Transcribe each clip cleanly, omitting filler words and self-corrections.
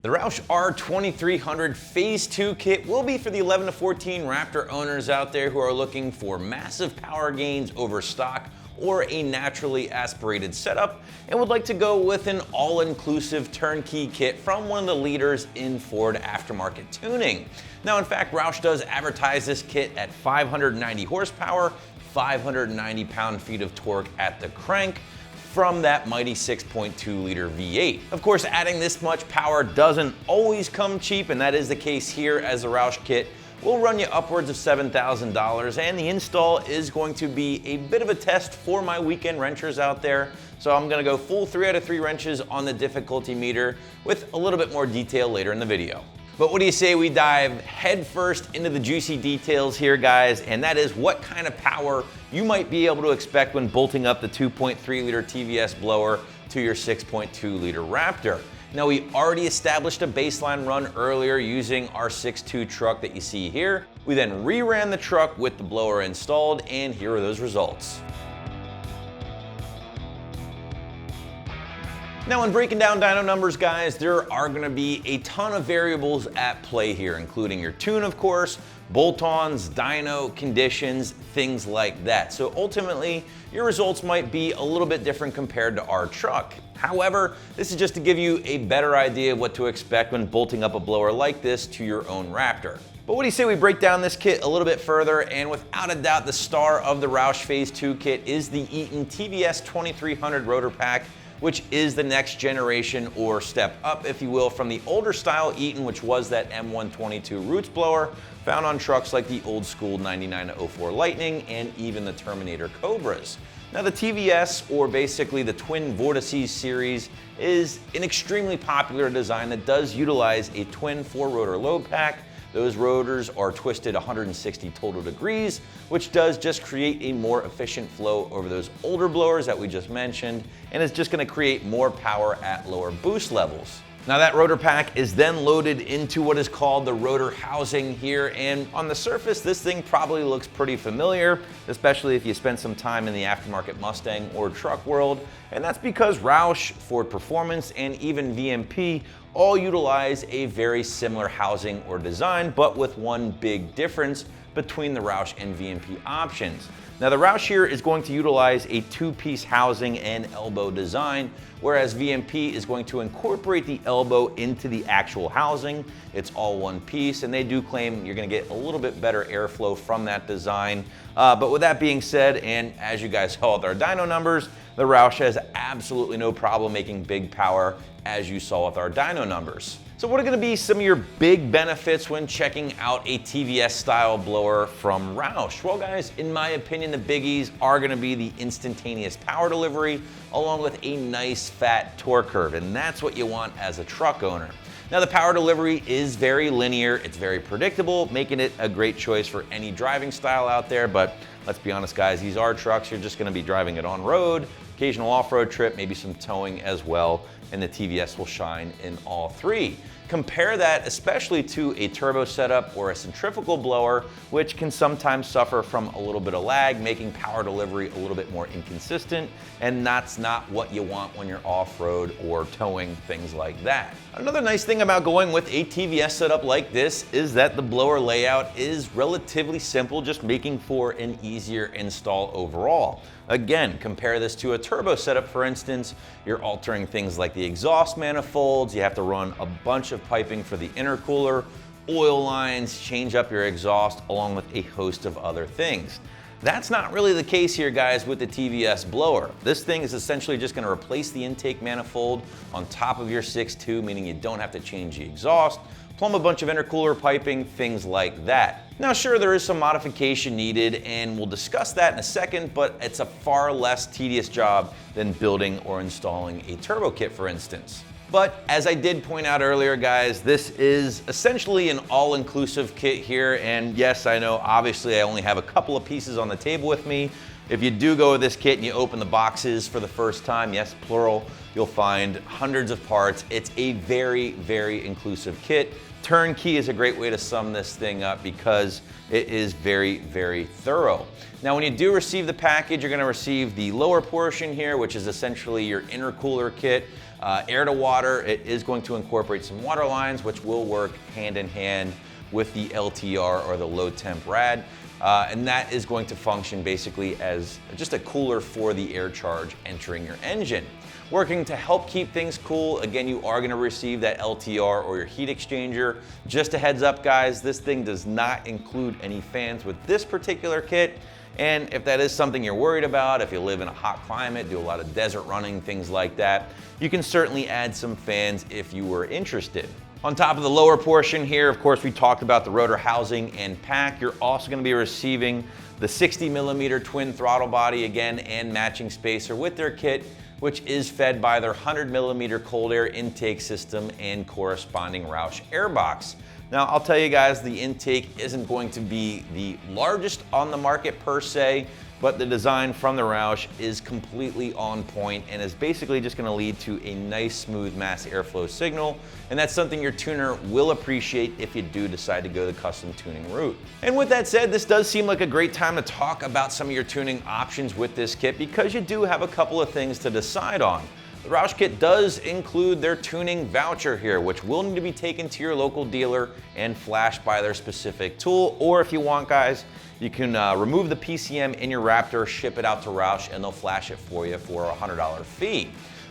The Roush R2300 Phase 2 kit will be for the 11 to 14 Raptor owners out there who are looking for massive power gains over stock or a naturally aspirated setup and would like to go with an all-inclusive turnkey kit from one of the leaders in Ford aftermarket tuning. Now, in fact, Roush does advertise this kit at 590 horsepower, 590 pound-feet of torque at the crank, from that mighty 6.2 liter V8. Of course, adding this much power doesn't always come cheap, and that is the case here, as the Roush kit will run you upwards of $7,000, and the install is going to be a bit of a test for my weekend wrenchers out there. So I'm gonna go full 3 out of 3 wrenches on the difficulty meter with a little bit more detail later in the video. But what do you say we dive headfirst into the juicy details here, guys, and that is what kind of power you might be able to expect when bolting up the 2.3 liter TVS blower to your 6.2 liter Raptor. Now, we already established a baseline run earlier using our 6.2 truck that you see here. We then reran the truck with the blower installed, and here are those results. Now, when breaking down dyno numbers, guys, there are gonna be a ton of variables at play here, including your tune, of course, bolt-ons, dyno, conditions, things like that. So ultimately, your results might be a little bit different compared to our truck. However, this is just to give you a better idea of what to expect when bolting up a blower like this to your own Raptor. But what do you say we break down this kit a little bit further, and without a doubt, the star of the Roush Phase 2 kit is the Eaton TVS 2300 rotor pack, which is the next generation, or step up, if you will, from the older style Eaton, which was that M122 Roots blower found on trucks like the old school 99-04 Lightning and even the Terminator Cobras. Now, the TVS, or basically the twin vortices series, is an extremely popular design that does utilize a twin 4-rotor load pack. Those rotors are twisted 160 total degrees, which does just create a more efficient flow over those older blowers that we just mentioned, and it's just gonna create more power at lower boost levels. Now, that rotor pack is then loaded into what is called the rotor housing here, and on the surface, this thing probably looks pretty familiar, especially if you spent some time in the aftermarket Mustang or truck world, and that's because Roush, Ford Performance, and even VMP all utilize a very similar housing or design, but with one big difference between the Roush and VMP options. Now, the Roush here is going to utilize a 2-piece housing and elbow design, whereas VMP is going to incorporate the elbow into the actual housing. It's all one piece, and they do claim you're gonna get a little bit better airflow from that design. But with that being said, and as you guys saw with our dyno numbers, the Roush has absolutely no problem making big power, as you saw with our dyno numbers. So what are gonna be some of your big benefits when checking out a TVS style blower from Roush? Well, guys, in my opinion, the biggies are gonna be the instantaneous power delivery, along with a nice fat torque curve, and that's what you want as a truck owner. Now, the power delivery is very linear, it's very predictable, making it a great choice for any driving style out there, but let's be honest, guys, these are trucks, you're just gonna be driving it on road, occasional off-road trip, maybe some towing as well, and the TVS will shine in all three. Compare that especially to a turbo setup or a centrifugal blower, which can sometimes suffer from a little bit of lag, making power delivery a little bit more inconsistent, and that's not what you want when you're off-road or towing, things like that. Another nice thing about going with a TVS setup like this is that the blower layout is relatively simple, just making for an easier install overall. Again, compare this to a turbo setup, for instance. You're altering things like the exhaust manifolds, you have to run a bunch of piping for the intercooler, oil lines, change up your exhaust, along with a host of other things. That's not really the case here, guys, with the TVS blower. This thing is essentially just gonna replace the intake manifold on top of your 6.2, meaning you don't have to change the exhaust, plumb a bunch of intercooler piping, things like that. Now, sure, there is some modification needed, and we'll discuss that in a second, but it's a far less tedious job than building or installing a turbo kit, for instance. But as I did point out earlier, guys, this is essentially an all-inclusive kit here, and yes, I know, obviously, I only have a couple of pieces on the table with me. If you do go with this kit and you open the boxes for the first time, yes, plural, you'll find hundreds of parts. It's a very, very inclusive kit. Turnkey is a great way to sum this thing up because it is very, very thorough. Now, when you do receive the package, you're gonna receive the lower portion here, which is essentially your intercooler kit. air to water, it is going to incorporate some water lines, which will work hand in hand with the LTR or the low temp rad. And that is going to function basically as just a cooler for the air charge entering your engine. Working to help keep things cool, again, you are gonna receive that LTR or your heat exchanger. Just a heads up, guys, this thing does not include any fans with this particular kit. And if that is something you're worried about, if you live in a hot climate, do a lot of desert running, things like that, you can certainly add some fans if you were interested. On top of the lower portion here, of course, we talked about the rotor housing and pack. You're also gonna be receiving the 60mm twin throttle body again and matching spacer with their kit, which is fed by their 100mm cold air intake system and corresponding Roush airbox. Now, I'll tell you guys, the intake isn't going to be the largest on the market per se, but the design from the Roush is completely on point and is basically just gonna lead to a nice smooth mass airflow signal. And that's something your tuner will appreciate if you do decide to go the custom tuning route. And with that said, this does seem like a great time to talk about some of your tuning options with this kit because you do have a couple of things to decide on. The Roush kit does include their tuning voucher here, which will need to be taken to your local dealer and flashed by their specific tool. Or if you want, guys, you can remove the PCM in your Raptor, ship it out to Roush, and they'll flash it for you for a $100 fee.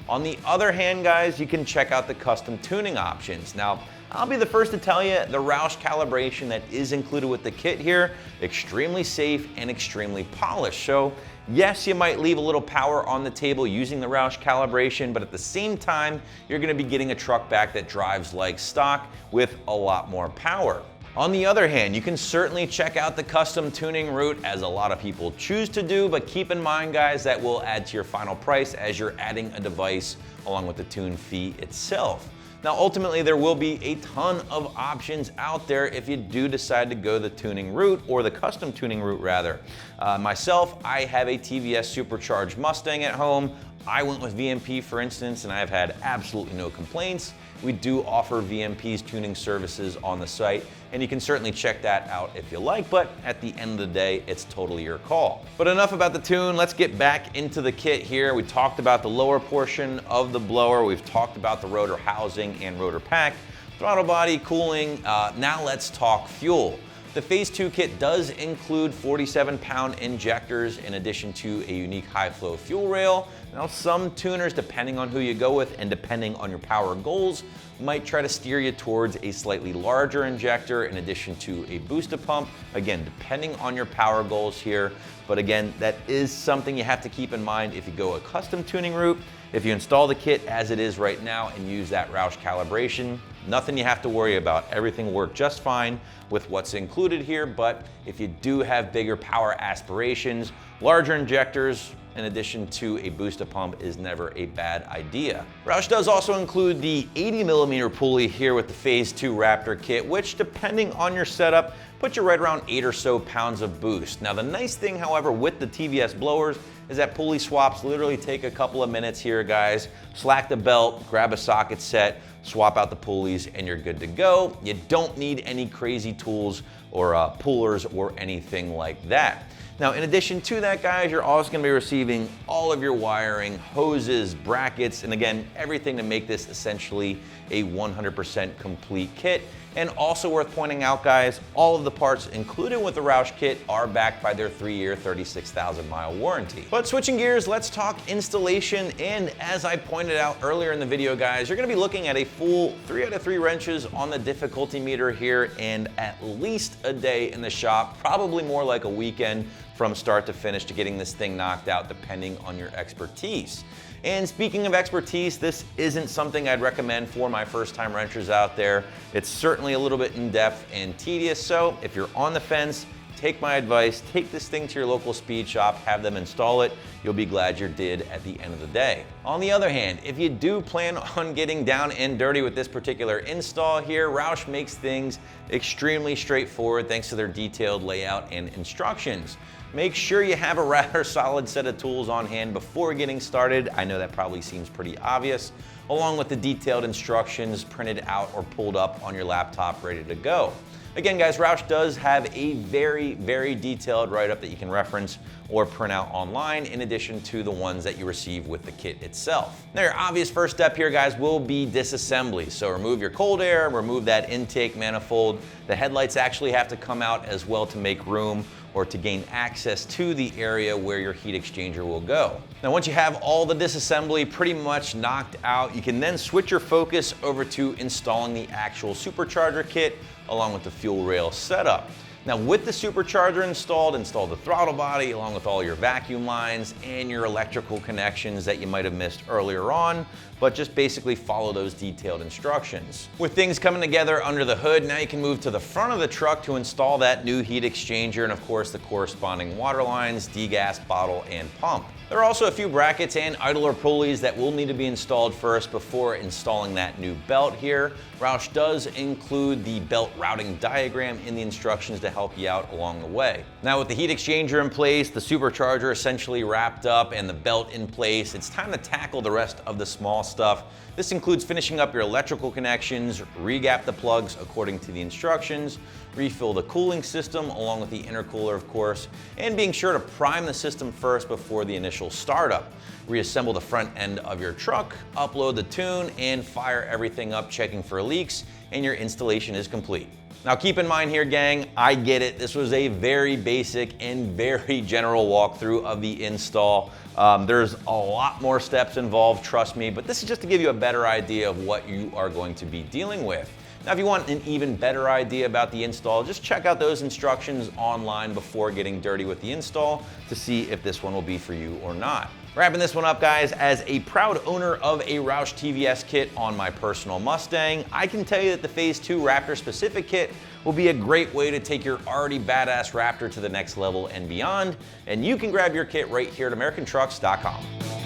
On the other hand, guys, you can check out the custom tuning options. Now, I'll be the first to tell you, the Roush calibration that is included with the kit here, extremely safe and extremely polished. So yes, you might leave a little power on the table using the Roush calibration, but at the same time, you're gonna be getting a truck back that drives like stock with a lot more power. On the other hand, you can certainly check out the custom tuning route as a lot of people choose to do, but keep in mind, guys, that will add to your final price as you're adding a device along with the tune fee itself. Now, ultimately, there will be a ton of options out there if you do decide to go the tuning route, or the custom tuning route rather. Myself, I have a TVS supercharged Mustang at home. I went with VMP, for instance, and I've had absolutely no complaints. We do offer VMP's tuning services on the site, and you can certainly check that out if you like, but at the end of the day, it's totally your call. But enough about the tune, let's get back into the kit here. We talked about the lower portion of the blower, we've talked about the rotor housing and rotor pack, throttle body, cooling. Now let's talk fuel. The Phase 2 kit does include 47-pound injectors in addition to a unique high-flow fuel rail. Now, some tuners, depending on who you go with and depending on your power goals, might try to steer you towards a slightly larger injector in addition to a booster pump. Again, depending on your power goals here. But again, that is something you have to keep in mind if you go a custom tuning route. If you install the kit as it is right now and use that Roush calibration, nothing you have to worry about. Everything will work just fine with what's included here, but if you do have bigger power aspirations, larger injectors in addition to a booster pump is never a bad idea. Roush does also include the 80mm pulley here with the Phase 2 Raptor kit, which depending on your setup, puts you right around 8 or so pounds of boost. Now the nice thing, however, with the TVS blowers is that pulley swaps literally take a couple of minutes here, guys. Slack the belt, grab a socket set, swap out the pulleys, and you're good to go. You don't need any crazy tools or pullers or anything like that. Now, in addition to that, guys, you're also gonna be receiving all of your wiring, hoses, brackets, and again, everything to make this essentially a 100% complete kit. And also worth pointing out, guys, all of the parts included with the Roush kit are backed by their 3-year, 36,000-mile warranty. But switching gears, let's talk installation. And as I pointed out earlier in the video, guys, you're gonna be looking at a full 3 out of 3 wrenches on the difficulty meter here and at least a day in the shop, probably more like a weekend from start to finish to getting this thing knocked out, depending on your expertise. And speaking of expertise, this isn't something I'd recommend for my first-time wrenchers out there. It's certainly a little bit in-depth and tedious, so if you're on the fence, take my advice, take this thing to your local speed shop, have them install it. You'll be glad you did at the end of the day. On the other hand, if you do plan on getting down and dirty with this particular install here, Roush makes things extremely straightforward thanks to their detailed layout and instructions. Make sure you have a rather solid set of tools on hand before getting started. I know that probably seems pretty obvious. along with the detailed instructions printed out or pulled up on your laptop ready to go. Again, guys, Roush does have a very, very detailed write-up that you can reference or print out online, in addition to the ones that you receive with the kit itself. Now, your obvious first step here, guys, will be disassembly. So remove your cold air, remove that intake manifold. The headlights actually have to come out as well to make room or to gain access to the area where your heat exchanger will go. Now, once you have all the disassembly pretty much knocked out, you can then switch your focus over to installing the actual supercharger kit along with the fuel rail setup. Now, with the supercharger installed, install the throttle body along with all your vacuum lines and your electrical connections that you might have missed earlier on, but just basically follow those detailed instructions. With things coming together under the hood, now you can move to the front of the truck to install that new heat exchanger and of course the corresponding water lines, degas bottle, and pump. There are also a few brackets and idler pulleys that will need to be installed first before installing that new belt here. Roush does include the belt routing diagram in the instructions to help you out along the way. Now, with the heat exchanger in place, the supercharger essentially wrapped up, and the belt in place, it's time to tackle the rest of the small stuff. This includes finishing up your electrical connections, re-gap the plugs according to the instructions, refill the cooling system along with the intercooler, of course, and being sure to prime the system first before the initial startup. Reassemble the front end of your truck, upload the tune, and fire everything up, checking for leaks, and your installation is complete. Now, keep in mind here, gang, I get it. This was a very basic and very general walkthrough of the install. There's a lot more steps involved, trust me, but this is just to give you a better idea of what you are going to be dealing with. Now, if you want an even better idea about the install, just check out those instructions online before getting dirty with the install to see if this one will be for you or not. Wrapping this one up, guys, as a proud owner of a Roush TVS kit on my personal Mustang, I can tell you that the Phase 2 Raptor specific kit will be a great way to take your already badass Raptor to the next level and beyond, and you can grab your kit right here at AmericanTrucks.com.